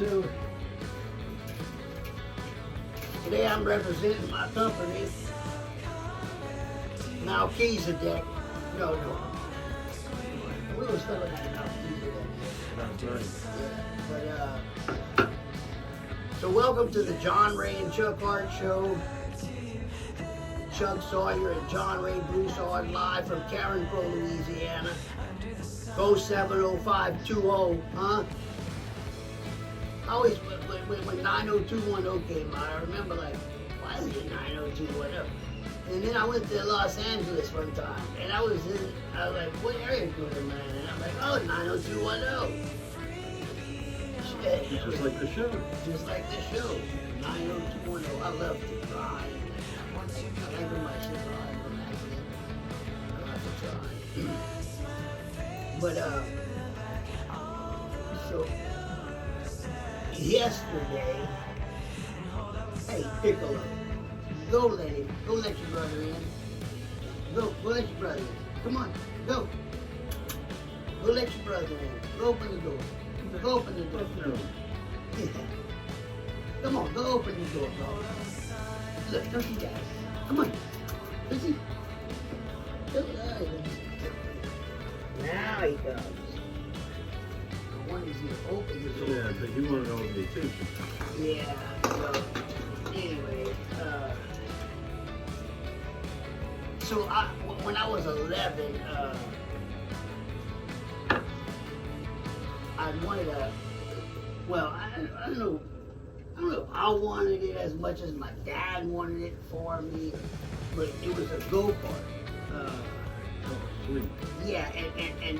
So today I'm representing my company, Melchizedek. No. We were still in that Melchizedek. That's right. Yeah, but so welcome to the John Ray and Chuck Hart Show. Chuck Sawyer and John Ray Broussard live from Carencro, Louisiana. Go 70520, huh? I always, when 90210 came out, I remember like, why is it 90210? And then I went to Los Angeles one time, and I was like, what area code am I in? And I'm like, oh, 90210. Shit. Just like the show. Just like the show. 90210. I love to try. I do my shit live on accident. I love to try. But, so, yesterday, hey, Piccolo, go let your brother in. Go let your brother in. Come on, go. Go let your brother in. Go open the door. Go open the door. Yeah. Come on, go open the door, bro. Look, don't you guys. Come on. Let's see. Now he comes. I wanted you to open the door. Yeah, but you want to know me too. Yeah, so anyway, so when I was 11, I wanted a, well, I don't know if I wanted it as much as my dad wanted it for me, but it was a go-kart. Sweet. Yeah, and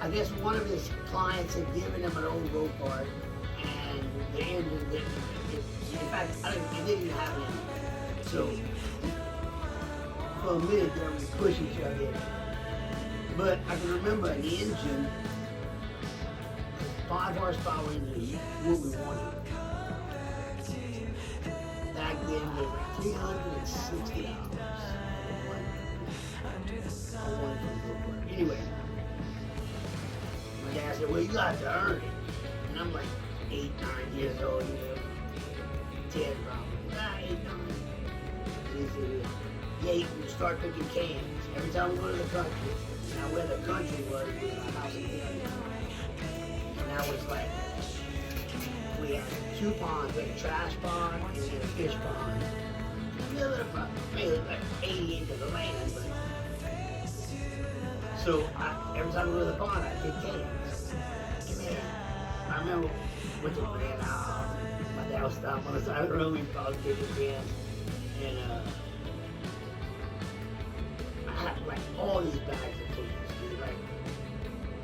I guess one of his clients had given him an old go-kart, and the engine didn't. In fact, it didn't have an engine. So for a minute there we pushed each other in. But I can remember an engine, 5 horsepower engine, what we wanted. Back then they were $360. Anyway, my dad said, well, you got to earn it. And I'm like 8, 9 years old, 10 probably. 8, 9. And he said, yeah, you can start picking cans. Every time we go to the country. Now where the country was a house in the area. And that was like, we had 2 ponds. We had a trash pond and we had a fish pond. Maybe like 80 acres of land, but so every time we go to the pond, I pick cans. And man, I remember with the grand my dad would stop on the side of the road, we'd probably pick the cans. And I had like all these bags of cans, dude. Like,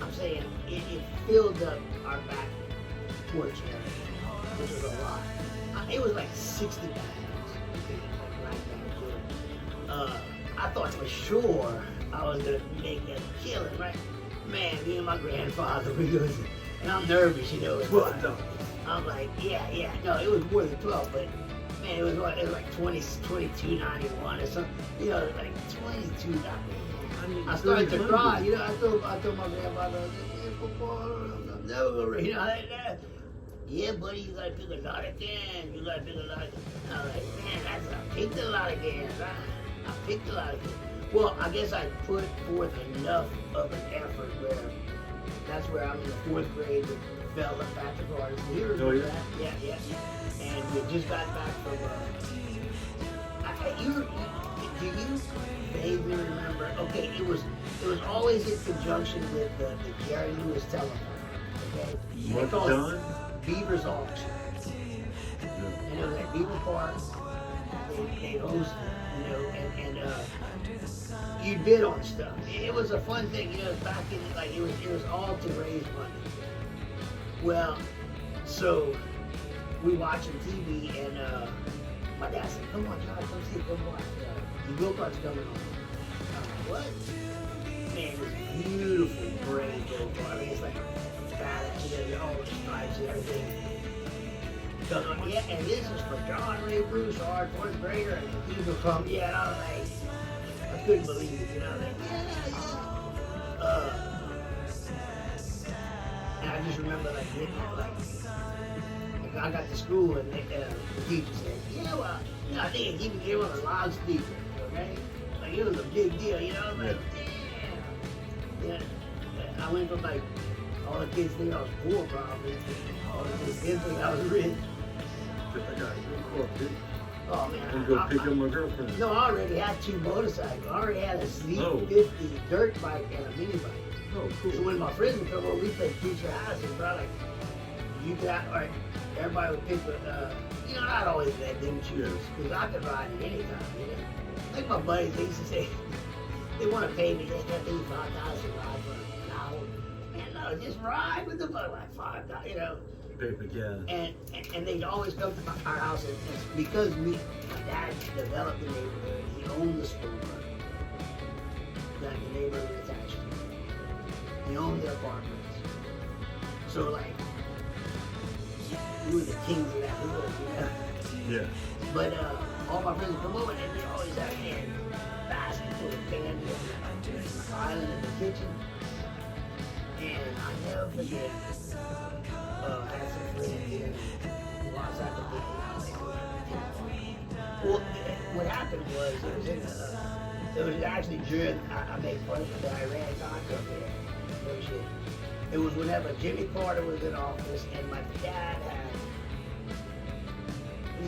I'm saying, it filled up our back porch area, which was a lot. It was like 60 bags. I thought for sure I was gonna make a killing, right? Man, me and my grandfather, and I'm nervous, you know. I'm like, yeah, no, it was more than 12, but man, it was like 22.91 or something, you know, like 22.91. I started to cry, you know. I told my grandfather, I'm never gonna, you know, yeah, buddy, you gotta pick a lot of cans. You gotta pick a lot of cans. I'm like, man, I picked a lot of cans. I picked a lot of cans. Well, I guess I put forth enough of an effort where that's where I'm in the 4th grade with Bella Patrick Artist. You remember that? Yeah. And we just got back from, do you vaguely remember? Okay, it was always in conjunction with the Jerry Lewis telephone. Okay? What, John? Beaver's Auction. Yeah. And it was at Beaver Park. They hosted, you know, and you bid on stuff. It was a fun thing, you know, back in, like, it was all to raise money. Well, so we watching TV, and my dad said, come on, John, come see, come watch. The go-kart's coming on. I'm like, what? Man, it was beautiful, gray go-kart. I mean, it's like badass, you know, all the stripes and everything. Yeah, and this is for John Ray Broussard, 4th grader, and he will come. Yeah, and I was like, I couldn't believe it, you know. Like, yeah. And I just remember like getting like I got to school and the teacher said, yeah, well, you know, they give me one a loudspeaker, okay? Like it was a big deal, you know? Like, damn. Yeah. I went from like all the kids think I was poor probably. All the kids think I was rich. I got to go up, dude. Oh man. And go pick up my girlfriend. No, I already had 2 motorcycles. I already had a Sleep 50 dirt bike and a mini bike. Oh, cool. So when my friends would come over, we played teacher houses, bro. Like, you could have, or everybody would pick you know, I'd always let them choose, because I could ride it anytime, you know. Like my buddies, they used to say, they want to pay me, they got $5,000 to ride for an hour. Man, no, just ride with the bike, like $5, you know. Paper gas. And they'd always come to our house, and because my dad developed the neighborhood, he owned the store that the neighborhood was attached to. He owned the apartments. So like, we were the kings of that hood, you know? Yeah. But all my friends would come over and they always had basketball and candy on the island in the kitchen. And I never forget, I had some friends who lost out the Well, what happened was, it was actually during, I made fun of the Iran contract there. No shit. It was whenever Jimmy Carter was in office and my dad had,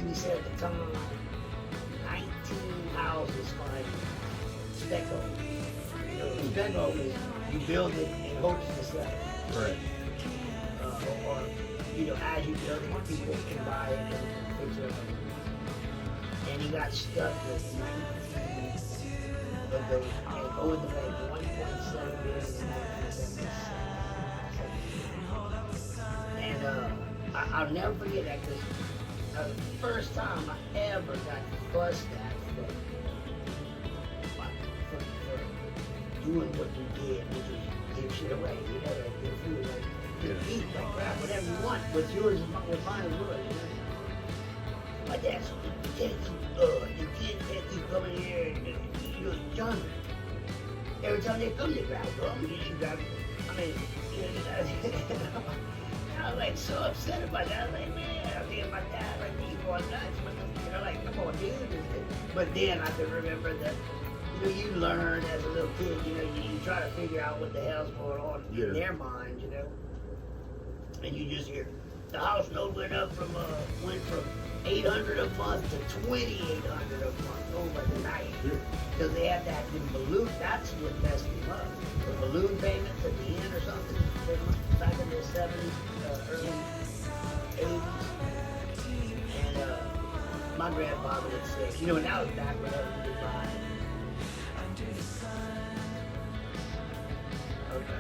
he said at the time, 19 houses finding spec homes. You know, spec home is you build it in hopes to sell it. Right. Or, you know, as you build it, people can buy it and fix it up. And he got stuck with 19 of those and owed the bank $1.7 billion in 1977. And I'll never forget that because that was the first time I ever got fussed at for doing what you did, which was give shit away. You know, like give food, like eat, like crap, whatever you want. What's yours is mine is yours. You know? My dad said, you can't keep coming here and you know, John. Every time they come, they grab them. You should grab them. I mean, you know, I was like so upset about that. I was like, man, I'm thinking my dad, like, he's going nuts. You know, like, come on, dude. But then I could remember that, you know, you learn as a little kid, you know, you try to figure out what the hell's going on in their minds, you know. And you just hear, the house note went from $800 a month to $2,800 a month overnight. Because they had that in balloon, that's what messed them up. The balloon payments at the end or something, back in the 70s, early 80s. And my grandfather would say, you know, and that was back when I was buying.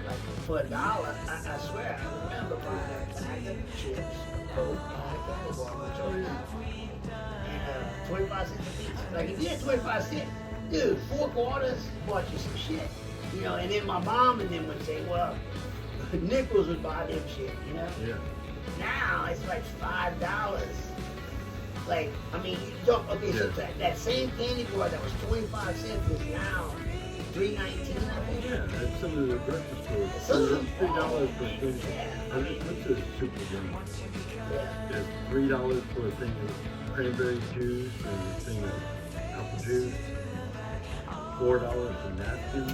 Like for $1, I swear, I remember buying a bag of chips, a Coke, a Walmart, and 25 cents a piece. Like if you had 25 cents, dude, 4 quarters bought you some shit. You know, and then my mom and them would say, well, nickels would buy them shit, you know? Yeah. Now it's like $5. Like, I mean, you don't, okay, so that same candy bar that was 25 cents is now $3.19, I think. Yeah, that's some of the grocery stores. Some of them $3 per thing. Yeah. What's a super drink? Yeah. There's $3 for a thing of cranberry juice and a thing of apple juice. $4 for napkins.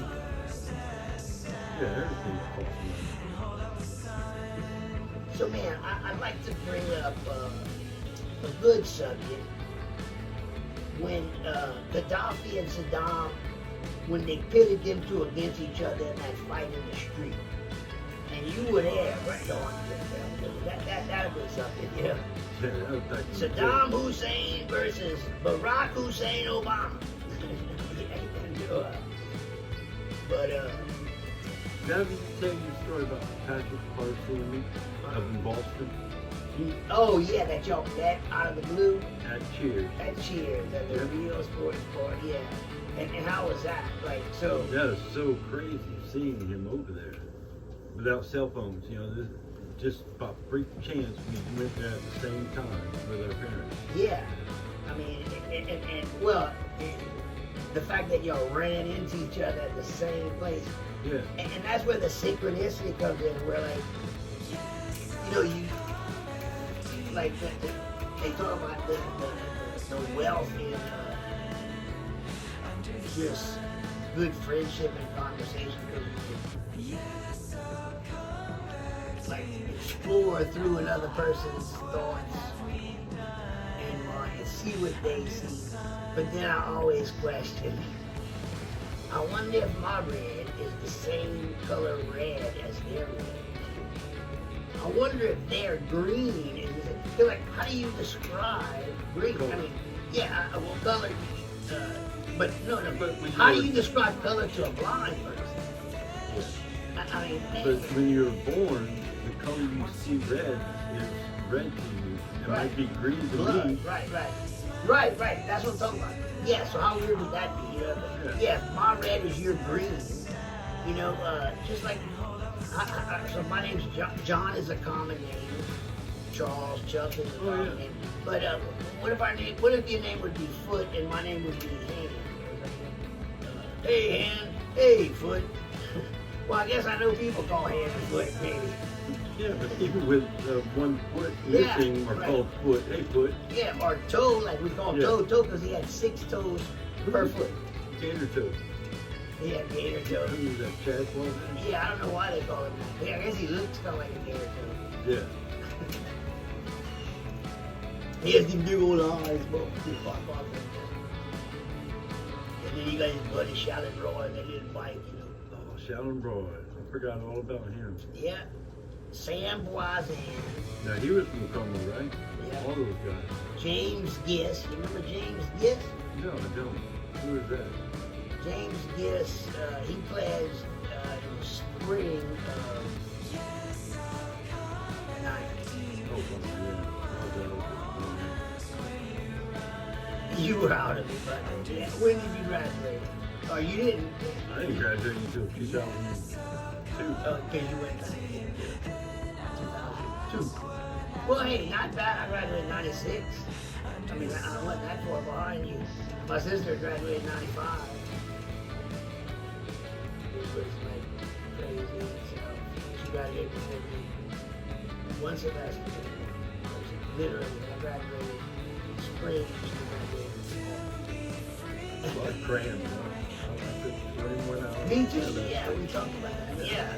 Yeah, everything costs money. So man, I'd like to bring up a good subject. When Gaddafi and Saddam, when they pitted them two against each other in that fight in the street. And you were there, right on. That'd be something, you know. Yeah, that was back in the day. Saddam Hussein versus Barack Hussein Obama. But Did I ever tell you the story about Patrick Parsley up in Boston? oh yeah, that y'all that out of the blue. At Cheers. At Cheers, at the Rio Sports Bar, yeah. And how was that? Like, so... That was so crazy seeing him over there. Without cell phones, you know, just by freak chance we went there at the same time with our parents. Yeah. I mean, well, the fact that y'all ran into each other at the same place. Yeah. And that's where the synchronicity comes in, where like, you know, you like they talk about the wealth in just good friendship and conversation, because you can like explore through another person's thoughts and mind and see what they see. But then I always question, I wonder if my red is the same color red as their red. I wonder if their green is the same. Like, how do you describe green? I mean, yeah, well, color, but no, But how do you describe color to a blind person? Yeah. I mean, But when you're born, the color you see red is red to you. It might be green to blood, me. right. That's what I'm talking about. Yeah, so how weird would that be? You know? Yeah, if my red is your green, you know, just like, so my name's John. John is a common name. Charles, Chuck is a common name. But what if your name would be Foot and my name would be Hand? Hey, Hand. Hey, Foot. Well, I guess I know people call Hand and Foot, maybe. Yeah, but even with one foot missing, are called foot. Hey, foot. Yeah, or toe, like we call him toe, because he had 6 toes per foot. Gator toe. He had gator toe. Who was that, Chad Walton? Yeah, I don't know why they call him that. Yeah, I guess he looks kind of like a gator toe. Yeah. He has these big old eyes, bro. And then he got his buddy Shallon Roy and that little bike, you know. Oh, Shallon Roy. I forgot all about him. Yeah. Sam Boisin. Now, he was from Como, right? Yeah. All those guys. James Giss. You remember James Giss? No, I don't. Who is that? James Giss, he plays in the spring of 90. Oh, yeah. You were out of it, but yeah. When did you graduate? Oh, you didn't? I didn't graduate until 2002. Oh, because you went back in 2002. Well, hey, not bad. I graduated in 96. I mean, I wasn't that far behind you. My sister graduated in 95. It was like crazy. So she graduated before me. One semester. Literally, I graduated in spring. Well, I crammed, I took 21 hours. Me too. Yeah, we talked about that. Yeah,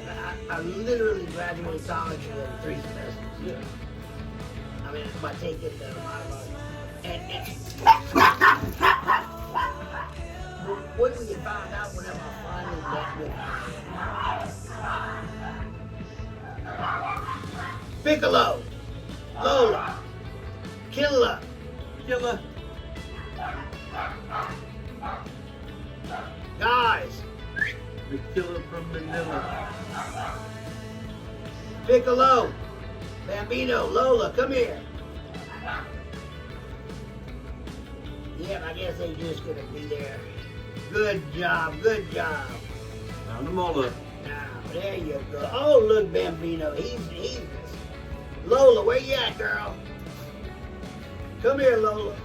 I literally graduated college in 3 semesters. Yeah. I mean, by taking the amount and what we found out whenever I finally met with Piccolo, Lola, Killa, guys, The killer from Manila. Piccolo, Bambino, Lola, come here. Yeah, I guess they just gonna be there. Good job, good job. Found them all up. Now, there you go. Oh, look, Bambino, he's this. Lola, where you at, girl? Come here, Lola.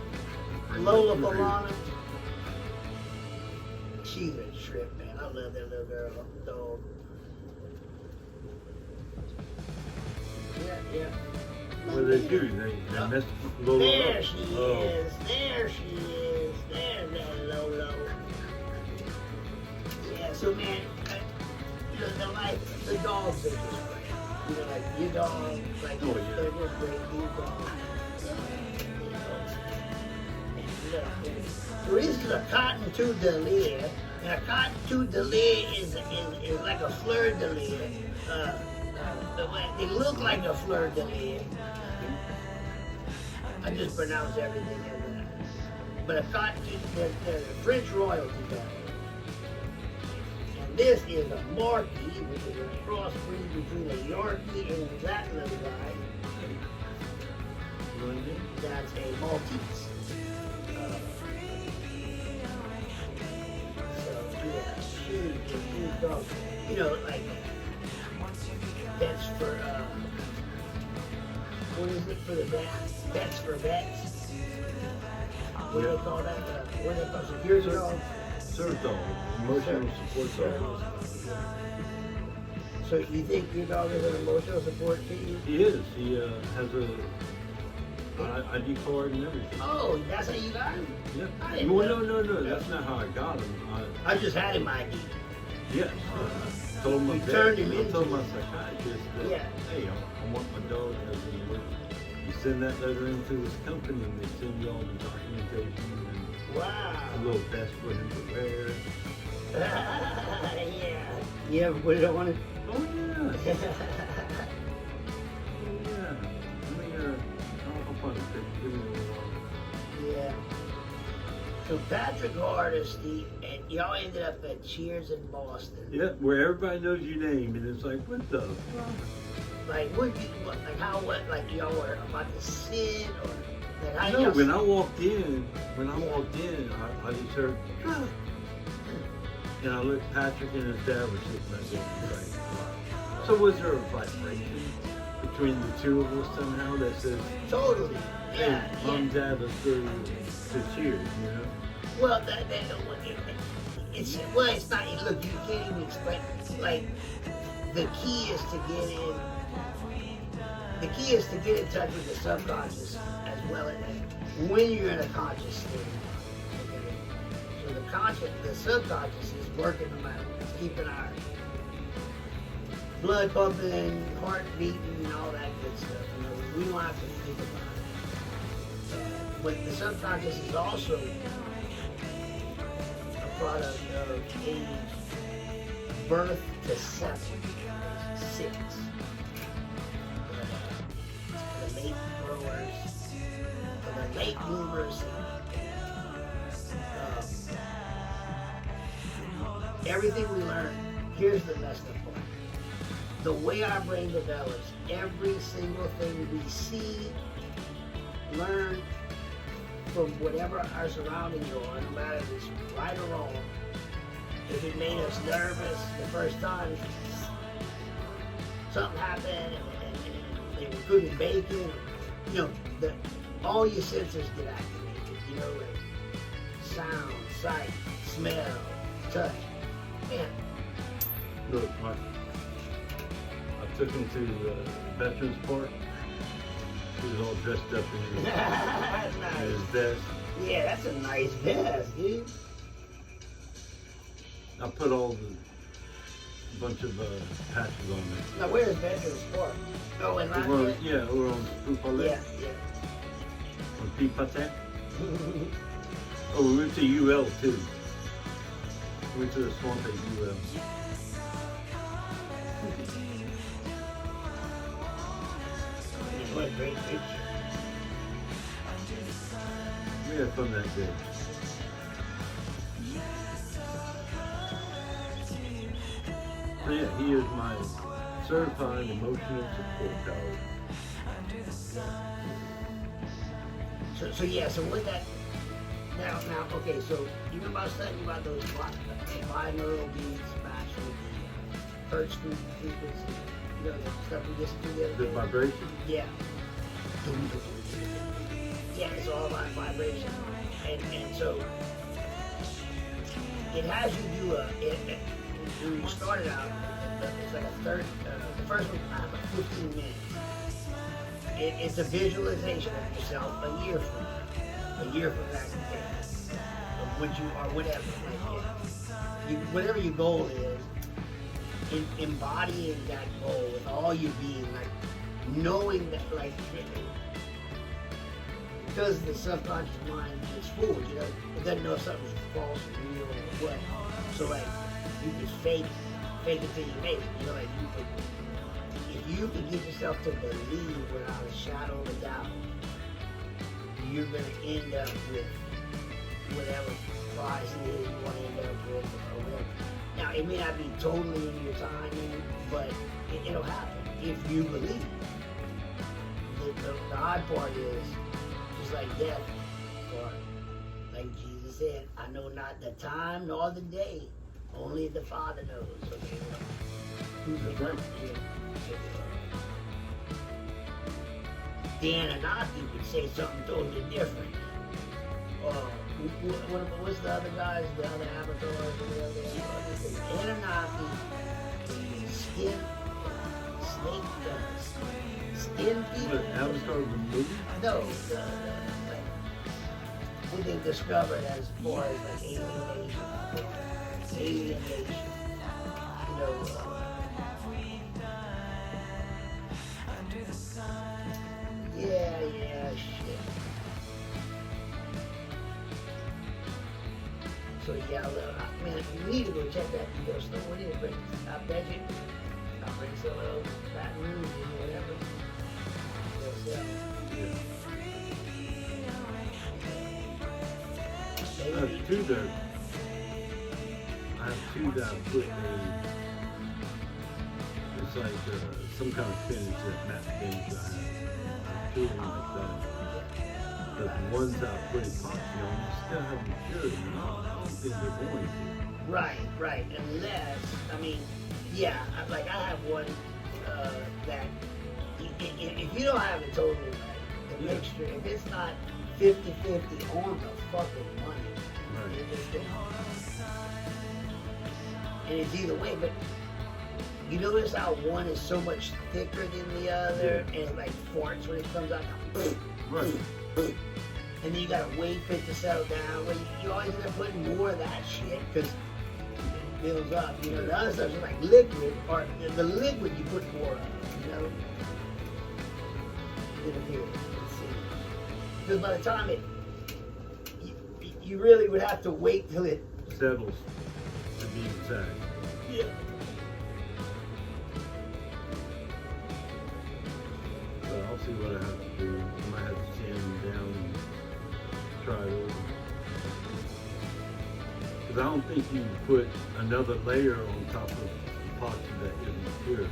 Lola Falana. She's a trip, man. I love that little girl, dog. Yeah. What do they do? They mess Lola up. There she is. There she is. There's that Lolo. Yeah, so man, the dogs are just great. You know, like your dog, like Oh, yeah. they're just great. Your dog. So this is a cotton-tooth delier, and a cotton-tooth delier is like a fleur de lis. They look like a fleur de lis. I just pronounce everything as that. But a cotton-tooth, they're a French royalty dog. And this is a Marquis, which is a crossbreed between a Yorkie and that little guy. That's a Maltese. Huge dog. You know, like that's for what is it for the vets? Vets for vets. What do they call that? What do they call security dogs? Service dog. Emotional support dog. So you think your dog is an emotional support to you? He is. He has a ID card and everything. Oh, that's how you got him? Yeah. I didn't Well, know. no. That's not how I got him. I just had him ID. Yes. Told my You vet, turned him I into told my it. psychiatrist that, Yeah. hey, I want my dog as an alert. You send that letter into his company and they send you all the documentation and Wow. a little vest for him to wear. Yeah. You ever put it on it? Oh, yeah. Oh, yeah. I'll find a picture. Give me a little while. Yeah. So Patrick Hardesty, and y'all ended up at Cheers in Boston. Yeah, where everybody knows your name, and it's like, what the? Like, like y'all were about to sit, or like how No, y'all? when I walked in, I just heard, "Ah." And I looked, Patrick and his dad were sitting right there. Right. So was there a vibration between the two of us somehow that says, Totally. hey, Yeah. Mom, Yeah. Dad, let's go to Cheers, you know? Well, it's not. Look, you can't even explain. Like, the key is to get in. The key is to get in touch with the subconscious as well as when you're in a conscious state. Okay? So the subconscious is working no matter what. It's keeping our blood pumping, heart beating, and all that good stuff. You know, we don't have to think about it. But the subconscious is also a product of age birth to 7, 6. For the late growers, for the late bloomers. Everything we learn, here's the messed up part. The way our brain develops, every single thing we see, learn from whatever our surroundings are, no matter if it's right or wrong. If it made us nervous the first time, something happened and they were cooking bacon, you know, all your senses get activated, you know, like sound, sight, smell, touch. Man, Look, I took him to Veterans Park. He was all dressed up in that's his nice. vest. Yeah, that's a nice vest, dude. I put all the bunch of patches on there. Now, where's Veterans Park? Oh, in Lafayette? Yeah, we're on Spoopale. Yeah, On Pipate. yeah. Oh, we went to UL too. We went to the swamp at UL. What a great picture. We had fun that day. So yeah, he is my certified emotional support dog. So yeah, so with that, now, okay, so you know about studying about those binaural beats matched with the Hertz frequency, you know, the stuff we just do the other The day? vibration? Yeah. Yeah, it's all about vibration. And so it has you do when you started out, it's like the first one, about 15 minutes. It's a visualization of yourself a year from that day, of what you are, whatever. Like, whatever your goal is, embodying that goal with all your being, like knowing that, like, because the subconscious mind is fooled, you know, it doesn't know if something's false or real or what. So like, you just fake it till you make it. You know, like if you can get yourself to believe without a shadow of a doubt, you're gonna end up with whatever prize it is you want to end up with or whatever. Now, it may not be totally in your timing, but it'll happen if you believe. The odd part is, just like death, or like Jesus said, I know not the time nor the day, only the Father knows. Okay? That's right. The Anunnaki would say something totally different. What's the other guys, the other avatars, or whatever they are? Anunnaki, skin snake skin people. What, Avatar the movie? No, like, what they discovered as far as like alienation. You know, yeah, shit. So yeah, man, you need to go check that video store. What is it? I bet you, I'll bring some of those Baton Rouge or whatever. They'll sell. Yeah. I Maybe. have two that I put in. It's like some kind of finish that Matt Finish I have. Two of them like that. But the ones that I put epoxy on, you still haven't cured them. I don't think they're going to. Right. Unless, I mean, yeah, like I have one that if you don't have it totally right, the mixture, if it's not 50-50 on the fucking money, Right. it's just and it's either way, but you notice how one is so much thicker than the other, Yeah. and it like farts when it comes out. Right. And then you gotta wait for it to settle down. Well, you always end up putting more of that shit because it builds up. You know, the other stuff's like liquid, or the liquid you put more of. You know, it appears. Let's see. Because by the time you really would have to wait till it. Settles, to be exact. Yeah. But I'll see what I have to do. I might have to sand them down and try it over. Because I don't think you can put another layer on top of epoxy that isn't pure.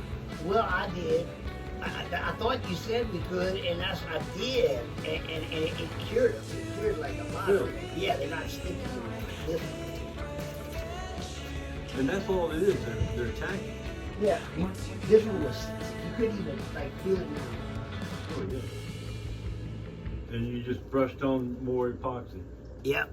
Well, I did. I thought you said we could, and I did, and it cured them. It cured like a lot. Really? Yeah, they're not sticky. This one. And that's all it is. They're tacky. Yeah, this one was, you couldn't even like feel it now. Oh yeah. And you just brushed on more epoxy. Yep.